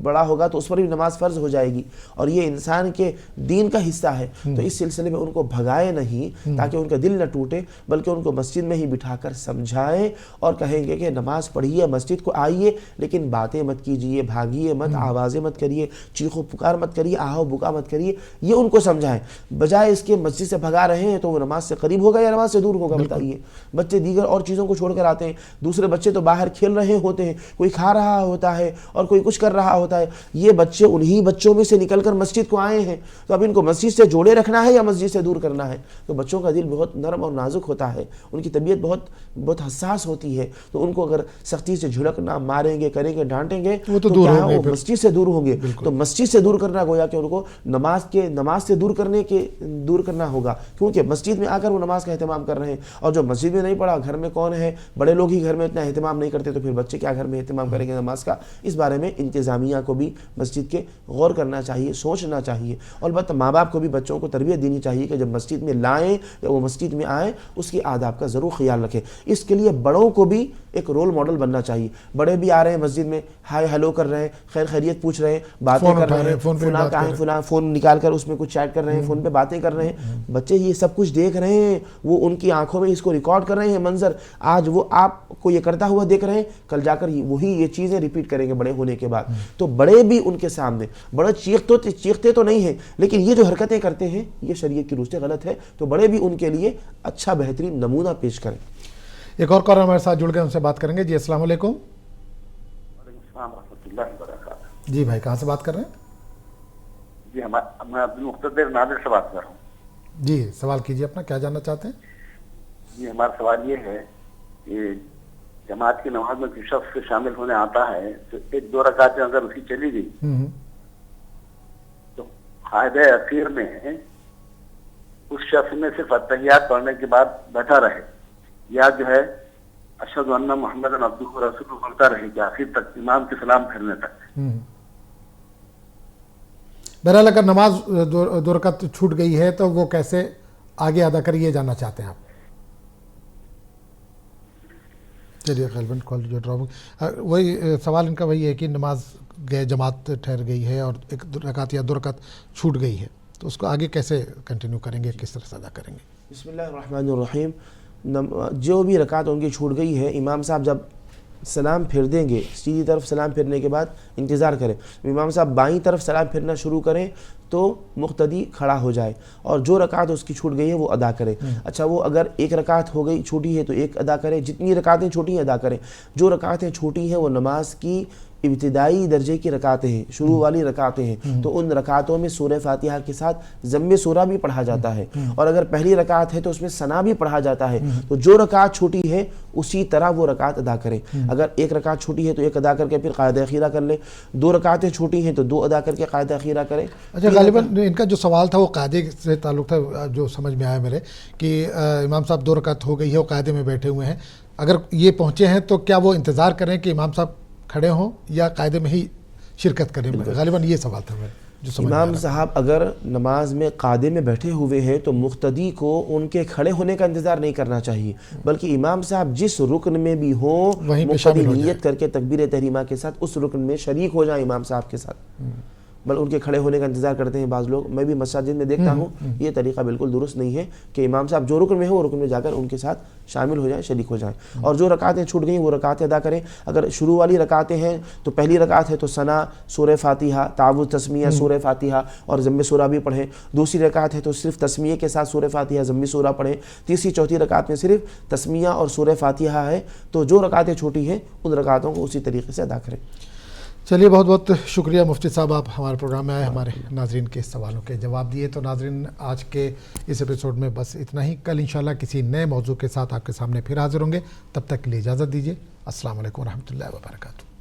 بڑا ہوگا تو اس پر بھی نماز فرض ہو جائے گی, اور یہ انسان کے دین کا حصہ ہے. تو اس سلسلے میں ان کو بھگائے نہیں تاکہ ان کا دل نہ ٹوٹے, بلکہ ان کو مسجد میں ہی بٹھا کر سمجھائیں اور کہیں گے کہ نماز پڑھیے, مسجد کو آئیے, لیکن باتیں مت کیجیے, بھاگیے مت, آوازیں مت کریے, چیخ و پکار مت کریے, آہو بکا مت کریے. یہ ان کو سمجھائیں. بجائے اس کے مسجد سے بھگا رہے ہیں تو وہ نماز سے قریب ہوگا یا نماز سے دور ہوگا؟ بتائیے. بچے دیگر اور چیزوں کو چھوڑ کر آتے ہیں, دوسرے بچے تو باہر کھیل رہے ہوتے ہیں, کوئی کھا رہا ہوتا ہے اور کوئی کچھ کر رہا ہوتا ہے. یہ بچے انہی بچوں میں سے نکل کر مسجد کو آئے ہیں, تو اب ان کو مسجد سے جوڑے رکھنا ہے یا مسجد سے دور کرنا ہے؟ تو بچوں کا دل بہت نرم اور نازک ہوتا ہے, ان کی طبیعت بہت حساس ہوتی ہے. تو ان کو اگر سختی سے جھڑکنا, ماریں گے, کریں گے, ڈانٹیں گے تو کیا ہے, وہ مسجد سے دور ہوں گے. تو مسجد سے دور کرنا گویا کہ ان کو نماز سے دور کرنا ہوگا, کیونکہ مسجد میں آ کر وہ نماز کا اہتمام کر رہے ہیں. اور جو مسجد میں نہیں پڑھا, گھر میں کون ہے, بڑے لوگ ہی گھر میں اتنا اہتمام نہیں کرتے, تو پھر بچے کیا گھر میں اہتمام کریں گے نماز کا؟ اس بارے میں انتظامیہ کو بھی مسجد کے غور کرنا چاہیے, سوچنا چاہیے. اور البتہ ماں باپ کو بھی بچوں کو تربیت دینی چاہیے کہ جب مسجد میں لائیں یا وہ مسجد میں آئیں اس کی آداب کا ضرور خیال رکھیں۔ اس کے لیے بڑوں کو بھی ایک رول ماڈل بننا چاہیے۔ بڑے بھی آ رہے ہیں مسجد میں، ہائے ہیلو کر رہے ہیں، خیر خیریت پوچھ رہے ہیں، باتیں کر رہے ہیں، فلاں کہاں ہے فلاں، فون نکال کر اس میں کچھ چیٹ کر رہے ہیں، فون پہ باتیں کر رہے ہیں۔ بچے یہ سب کچھ دیکھ رہے ہیں، وہ ان کی آنکھوں میں اس کو ریکارڈ کر رہے ہیں منظر، آج وہ آپ کو یہ کرتا ہوا دیکھ رہے ہیں، کل جا کر وہی یہ چیزیں ریپیٹ کریں گے بڑے ہونے کے بعد۔ تو بڑے بھی ان کے سامنے، بڑے چیختے تو نہیں ہیں لیکن یہ جو حرکتیں کرتے ہیں یہ شریعت کی روح سے غلط ہے، تو بڑے بھی ان کے لیے اچھا بہترین نمونہ پیش کریں۔ ایک اور کالر ہمارے ساتھ جڑ گئے، ان سے بات کریں گے۔ جی السلام علیکم۔ وعلیکم السلام ورحمۃ اللہ وبرکاتہ۔ جی بھائی کہاں سے بات کر رہے ہیں؟ جی میں عبدالمقتدر نادر سے بات کر رہا ہوں۔ جی سوال کیجیے اپنا، کیا جاننا چاہتے ہیں؟ جی ہمارا سوال یہ ہے کہ جماعت کی نماز میں کسی شخص سے شامل ہونے آتا ہے تو 1-2 رکعتیں اگر اس کی چلی گئی تو قاعدہ اخیر میں اس شخص میں صرف اتحیات پڑھنے کے بعد بیٹھا رہے یا جو ہے اشہد ان محمد عبدہ ورسولہ بولتا رہے کہ آخر تک امام کے سلام پھیرنے تک۔ بہرحال اگر نماز 2 رکعت چھوٹ گئی ہے تو وہ کیسے آگے ادا کر، یہ جاننا چاہتے ہیں آپ؟ چلیے غالباً کال جو ڈراپ، وہی سوال ان کا وہی ہے کہ نماز جماعت ٹھہر گئی ہے اور 1 رکعت یا 2 رکعت چھوٹ گئی ہے تو اس کو آگے کیسے کنٹینیو کریں گے، کس طرح سے ادا کریں گے؟ بسم اللہ الرحمن الرحیم۔ جو بھی رکعت ان کی چھوٹ گئی ہے، امام صاحب جب سلام پھیر دیں گے، سیدھی طرف سلام پھیرنے کے بعد انتظار کریں، امام صاحب بائیں طرف سلام پھیرنا شروع کریں تو مقتدی کھڑا ہو جائے اور جو رکعت اس کی چھوٹ گئی ہے وہ ادا کرے۔ اچھا وہ اگر 1 رکعت ہو گئی چھوٹی ہے تو 1 ادا کرے، جتنی رکعتیں چھوٹی ہیں ادا کریں۔ جو رکعتیں چھوٹی ہیں وہ نماز کی ابتدائی درجے کی رکعتیں ہیں، شروع والی رکعتیں ہیں، تو ان رکعتوں میں سورہ فاتحہ کے ساتھ ضم سورہ بھی پڑھا جاتا ہے، اور اگر پہلی رکعت ہے تو اس میں ثنا بھی پڑھا جاتا ہے۔ تو جو رکعت چھوٹی ہے اسی طرح وہ رکعت ادا کریں۔ اگر 1 رکعت چھوٹی ہے تو 1 ادا کر کے پھر قاعدہ اخیرہ کر لیں، 2 رکعتیں چھوٹی ہیں تو 2 ادا کر کے قاعدہ اخیرہ کریں۔ اچھا غالباً ان کا جو سوال تھا وہ قاعدے سے تعلق تھا، جو سمجھ میں آیا میرے کہ امام صاحب 2 رکعت ہو گئی ہے، وہ قاعدے میں بیٹھے ہوئے ہیں، اگر یہ پہنچے ہیں تو کیا وہ انتظار کریں کہ امام صاحب کھڑے ہوں یا قاعدے میں ہی شرکت کریں؟ غالباً یہ سوال تھا میرا جو سمجھ میں آ رہا امام صاحب اگر نماز میں قاعدے میں بیٹھے ہوئے ہیں تو مقتدی کو ان کے کھڑے ہونے کا انتظار نہیں کرنا چاہیے، بلکہ امام صاحب جس رکن میں بھی ہوں وہیں پہ مقتدی شامل ہو نیت کر کے تکبیر تحریمہ کے ساتھ اس رکن میں شریک ہو جائیں امام صاحب کے ساتھ، بل ان کے کھڑے ہونے کا انتظار کرتے ہیں بعض لوگ۔ میں بھی مساجد میں دیکھتا ہوں یہ طریقہ بالکل درست نہیں ہے کہ امام صاحب جو رکن میں ہو وہ رکن میں جا کر ان کے ساتھ شامل ہو جائیں، شریک ہو جائیں، اور جو رکعتیں چھوٹ گئیں وہ رکعتیں ادا کریں۔ اگر شروع والی رکعتیں ہیں تو پہلی رکعت ہے تو ثنا، سورہ فاتحہ، تعوذ، تسمیہ، سورہ فاتحہ اور ضم سورہ بھی پڑھیں۔ دوسری رکعت ہے تو صرف تسمیہ کے ساتھ سورہ فاتحہ، ضم سورہ پڑھیں۔ تیسری چوتھی رکعت میں صرف تسمیہ اور سورہ فاتحہ ہے، تو جو رکعتیں چھوٹی ہیں ان رکعتوں کو اسی طریقے سے ادا کریں۔ چلیے بہت بہت شکریہ مفتی صاحب، آپ ہمارے پروگرام میں آئے، ہمارے ناظرین کے سوالوں کے جواب دیے۔ تو ناظرین آج کے اس ایپیسوڈ میں بس اتنا ہی، کل انشاءاللہ کسی نئے موضوع کے ساتھ آپ کے سامنے پھر حاضر ہوں گے، تب تک کے لیے اجازت دیجیے۔ السلام علیکم ورحمۃ اللہ وبرکاتہ۔